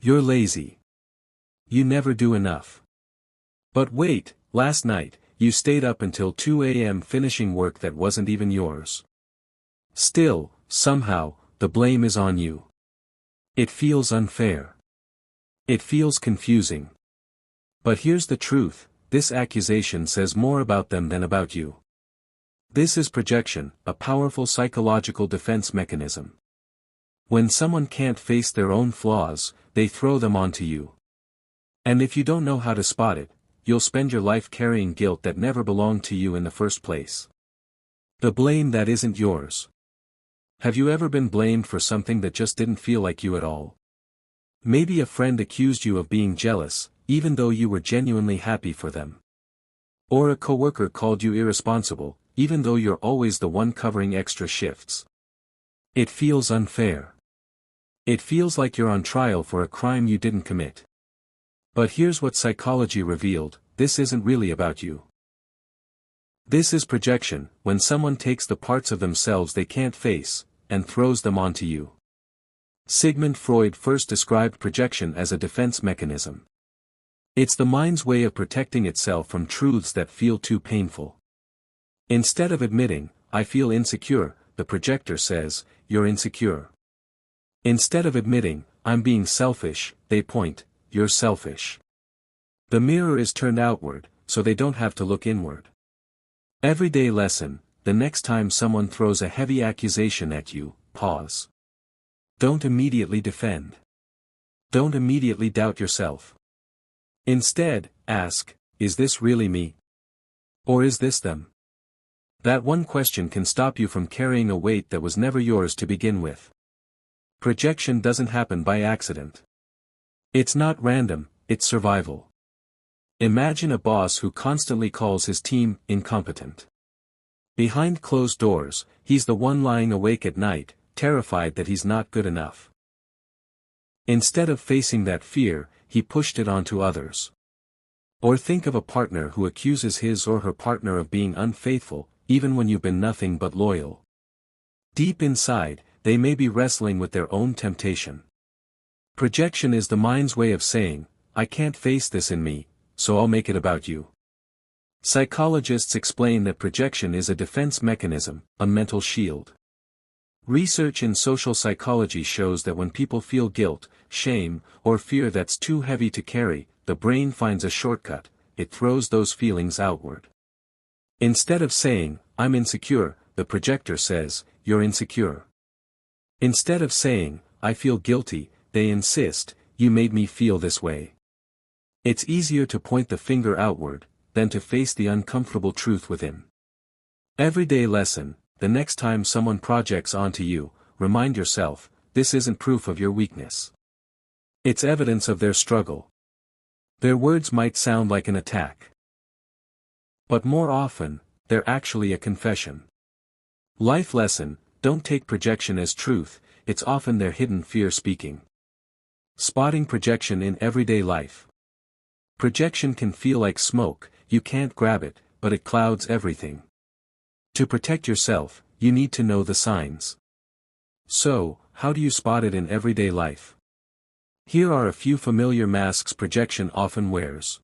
You're lazy. You never do enough. But wait, last night, you stayed up until 2 a.m. finishing work that wasn't even yours. Still, somehow, the blame is on you. It feels unfair. It feels confusing. But here's the truth, this accusation says more about them than about you. This is projection, a powerful psychological defense mechanism. When someone can't face their own flaws, they throw them onto you. And if you don't know how to spot it, you'll spend your life carrying guilt that never belonged to you in the first place. The blame that isn't yours. Have you ever been blamed for something that just didn't feel like you at all? Maybe a friend accused you of being jealous, even though you were genuinely happy for them. Or a coworker called you irresponsible, even though you're always the one covering extra shifts. It feels unfair. It feels like you're on trial for a crime you didn't commit. But here's what psychology revealed, this isn't really about you. This is projection, when someone takes the parts of themselves they can't face, and throws them onto you. Sigmund Freud first described projection as a defense mechanism. It's the mind's way of protecting itself from truths that feel too painful. Instead of admitting, I feel insecure, the projector says, you're insecure. Instead of admitting, I'm being selfish, they point, you're selfish. The mirror is turned outward, so they don't have to look inward. Everyday lesson, the next time someone throws a heavy accusation at you, pause. Don't immediately defend. Don't immediately doubt yourself. Instead, ask, is this really me? Or is this them? That one question can stop you from carrying a weight that was never yours to begin with. Projection doesn't happen by accident. It's not random, it's survival. Imagine a boss who constantly calls his team incompetent. Behind closed doors, he's the one lying awake at night, terrified that he's not good enough. Instead of facing that fear, he pushed it onto others. Or think of a partner who accuses his or her partner of being unfaithful, even when you've been nothing but loyal. Deep inside, they may be wrestling with their own temptation. Projection is the mind's way of saying, I can't face this in me, so I'll make it about you. Psychologists explain that projection is a defense mechanism, a mental shield. Research in social psychology shows that when people feel guilt, shame, or fear that's too heavy to carry, the brain finds a shortcut, it throws those feelings outward. Instead of saying, I'm insecure, the projector says, you're insecure. Instead of saying, I feel guilty, they insist, you made me feel this way. It's easier to point the finger outward, than to face the uncomfortable truth within. Everyday lesson, the next time someone projects onto you, remind yourself, this isn't proof of your weakness. It's evidence of their struggle. Their words might sound like an attack. But more often, they're actually a confession. Life lesson, don't take projection as truth, it's often their hidden fear speaking. Spotting projection in everyday life. Projection can feel like smoke, you can't grab it, but it clouds everything. To protect yourself, you need to know the signs. So, how do you spot it in everyday life? Here are a few familiar masks projection often wears.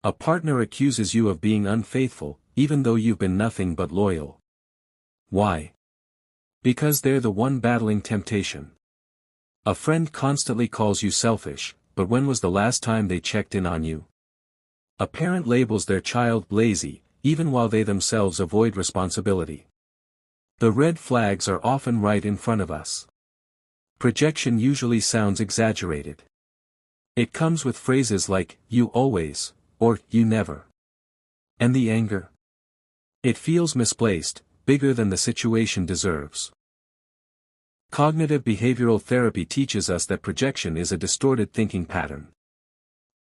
A partner accuses you of being unfaithful, even though you've been nothing but loyal. Why? Because they're the one battling temptation. A friend constantly calls you selfish, but when was the last time they checked in on you? A parent labels their child lazy, even while they themselves avoid responsibility. The red flags are often right in front of us. Projection usually sounds exaggerated. It comes with phrases like, you always, or you never. And the anger? It feels misplaced, bigger than the situation deserves. Cognitive behavioral therapy teaches us that projection is a distorted thinking pattern.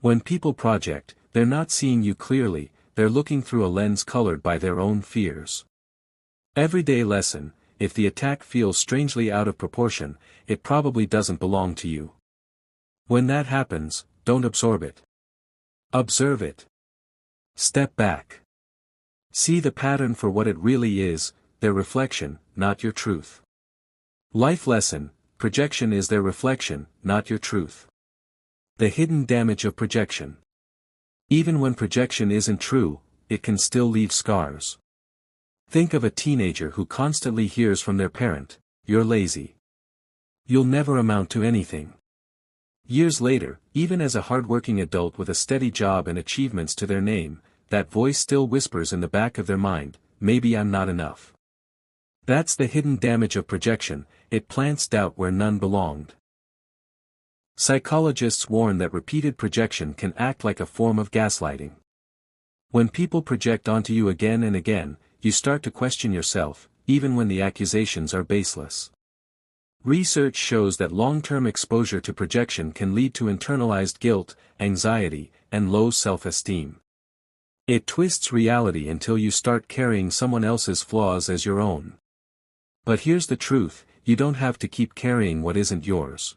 When people project, they're not seeing you clearly, they're looking through a lens colored by their own fears. Everyday lesson, if the attack feels strangely out of proportion, it probably doesn't belong to you. When that happens, don't absorb it. Observe it. Step back. See the pattern for what it really is, their reflection, not your truth. Life lesson, projection is their reflection, not your truth. The hidden damage of projection. Even when projection isn't true, it can still leave scars. Think of a teenager who constantly hears from their parent, "You're lazy. You'll never amount to anything." Years later, even as a hardworking adult with a steady job and achievements to their name, that voice still whispers in the back of their mind, "Maybe I'm not enough." That's the hidden damage of projection. It plants doubt where none belonged. Psychologists warn that repeated projection can act like a form of gaslighting. When people project onto you again and again, you start to question yourself, even when the accusations are baseless. Research shows that long-term exposure to projection can lead to internalized guilt, anxiety, and low self-esteem. It twists reality until you start carrying someone else's flaws as your own. But here's the truth, you don't have to keep carrying what isn't yours.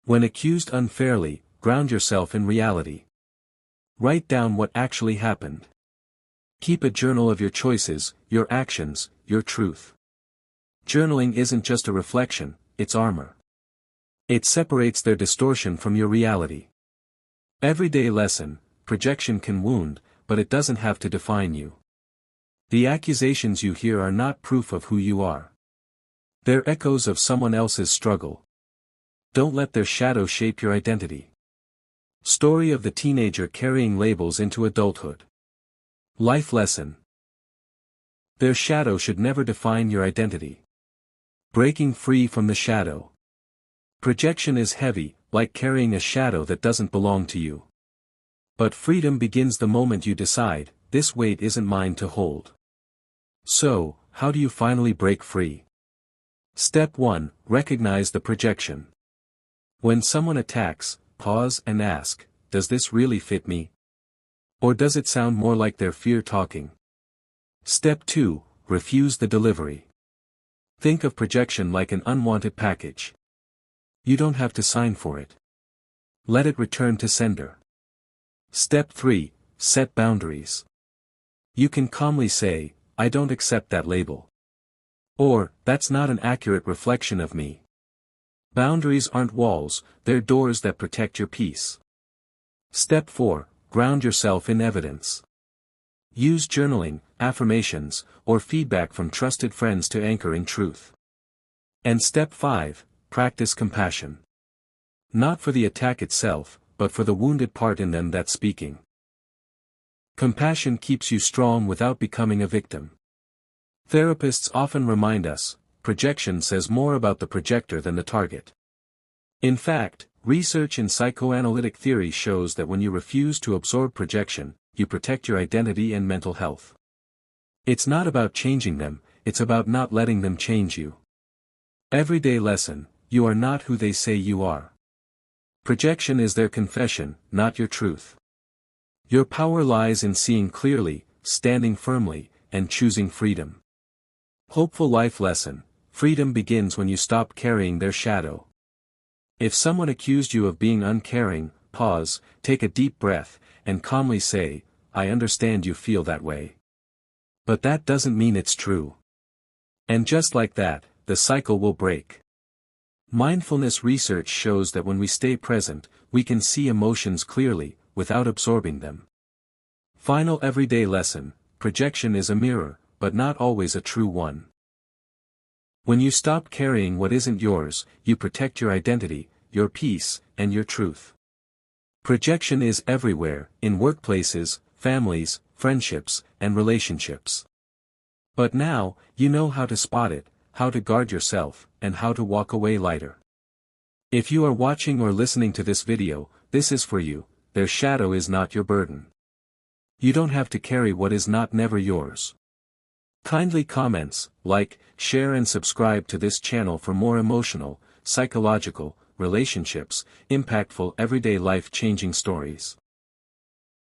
When accused unfairly, ground yourself in reality. Write down what actually happened. Keep a journal of your choices, your actions, your truth. Journaling isn't just a reflection, it's armor. It separates their distortion from your reality. Everyday lesson, projection can wound, but it doesn't have to define you. The accusations you hear are not proof of who you are. They're echoes of someone else's struggle. Don't let their shadow shape your identity. Story of the teenager carrying labels into adulthood. Life lesson. Their shadow should never define your identity. Breaking free from the shadow. Projection is heavy, like carrying a shadow that doesn't belong to you. But freedom begins the moment you decide, this weight isn't mine to hold. So, how do you finally break free? Step 1, recognize the projection. When someone attacks, pause and ask, does this really fit me? Or does it sound more like their fear talking? Step 2, refuse the delivery. Think of projection like an unwanted package. You don't have to sign for it. Let it return to sender. Step 3, set boundaries. You can calmly say, I don't accept that label. Or, that's not an accurate reflection of me. Boundaries aren't walls, they're doors that protect your peace. Step 4, ground yourself in evidence. Use journaling, affirmations, or feedback from trusted friends to anchor in truth. And step 5, practice compassion. Not for the attack itself, but for the wounded part in them that's speaking. Compassion keeps you strong without becoming a victim. Therapists often remind us, projection says more about the projector than the target. In fact, research in psychoanalytic theory shows that when you refuse to absorb projection, you protect your identity and mental health. It's not about changing them, it's about not letting them change you. Everyday lesson, you are not who they say you are. Projection is their confession, not your truth. Your power lies in seeing clearly, standing firmly, and choosing freedom. Hopeful life lesson, freedom begins when you stop carrying their shadow. If someone accused you of being uncaring, pause, take a deep breath, and calmly say, I understand you feel that way. But that doesn't mean it's true. And just like that, the cycle will break. Mindfulness research shows that when we stay present, we can see emotions clearly, without absorbing them. Final everyday lesson, projection is a mirror, but not always a true one. When you stop carrying what isn't yours, you protect your identity, your peace, and your truth. Projection is everywhere, in workplaces, families, friendships, and relationships. But now, you know how to spot it, how to guard yourself, and how to walk away lighter. If you are watching or listening to this video, this is for you, their shadow is not your burden. You don't have to carry what is not never yours. Kindly comments, like, share and subscribe to this channel for more emotional, psychological, relationships, impactful everyday life-changing stories.